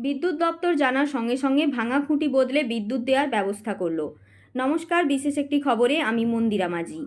বিদ্যুৎ দপ্তর জানার সঙ্গে সঙ্গে ভাঙা খুঁটি বদলে বিদ্যুৎ দেওয়ার ব্যবস্থা করল। নমস্কার, বিশেষ একটি খবরে আমি মন্দিরা মাঝি।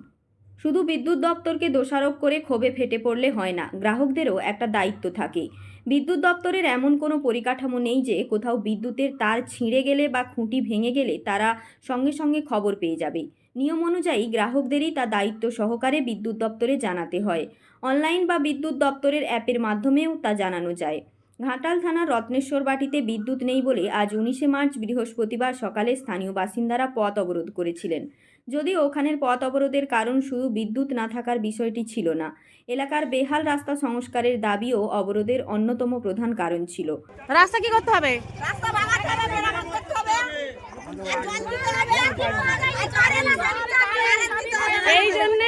শুধু বিদ্যুৎ দপ্তরকে দোষারোপ করে ক্ষোভে ফেটে পড়লে হয় না, গ্রাহকদেরও একটা দায়িত্ব থাকে। বিদ্যুৎ দপ্তরের এমন কোনো পরিকাঠামো নেই যে কোথাও বিদ্যুতের তার ছিঁড়ে গেলে বা খুঁটি ভেঙে গেলে তারা সঙ্গে সঙ্গে খবর পেয়ে যাবে। নিয়ম অনুযায়ী গ্রাহকদেরই তা দায়িত্ব সহকারে বিদ্যুৎ দপ্তরে জানাতে হয়। অনলাইন বা বিদ্যুৎ দপ্তরের অ্যাপের মাধ্যমেও তা জানানো যায়। ঘাটাল থানার রত্নেশ্বর বাটিতে বিদ্যুৎ নেই বলে আজ 19শে মার্চ বৃহস্পতিবার সকালে স্থানীয় বাসিন্দারা পথ অবরোধ করেছিলেন। যদিও ওখানের পথ অবরোধের কারণ শুধু বিদ্যুৎ না থাকার বিষয়টি ছিল না, এলাকার বেহাল রাস্তা সংস্কারের দাবিও অবরোধের অন্যতম প্রধান কারণ ছিল। রাস্তা কি করতে হবে? রাস্তা বানাতে হবে, মেরামত করতে হবে, জল দিতে হবে, এই জন্য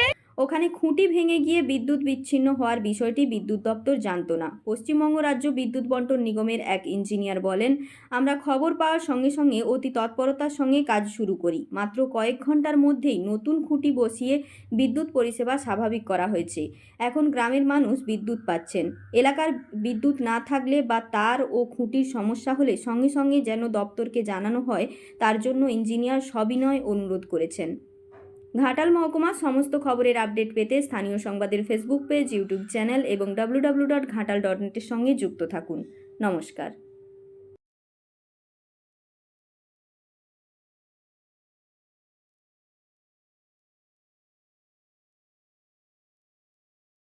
ওখানে খুঁটি ভেঙে গিয়ে বিদ্যুৎ বিচ্ছিন্ন হওয়ার বিষয়টি বিদ্যুৎ দপ্তর জানত না। পশ্চিমবঙ্গ রাজ্য বিদ্যুৎ বণ্টন নিগমের এক ইঞ্জিনিয়ার বলেন, আমরা খবর পাওয়ার সঙ্গে সঙ্গে অতি তৎপরতার সঙ্গে কাজ শুরু করি। মাত্র কয়েক ঘন্টার মধ্যেই নতুন খুঁটি বসিয়ে বিদ্যুৎ পরিষেবা স্বাভাবিক করা হয়েছে। এখন গ্রামের মানুষ বিদ্যুৎ পাচ্ছেন। এলাকার বিদ্যুৎ না থাকলে বা তার ও খুঁটির সমস্যা হলে সঙ্গে সঙ্গে যেন দপ্তরকে জানানো হয়, তার জন্য ইঞ্জিনিয়ার সবিনয় অনুরোধ করেছেন। ঘাটাল মহকুমার সমস্ত খবরের আপডেট পেতে স্থানীয় সংবাদের ফেসবুক পেজ, ইউটিউব চ্যানেল এবং www.ghatal.net এর সঙ্গে যুক্ত থাকুন। নমস্কার।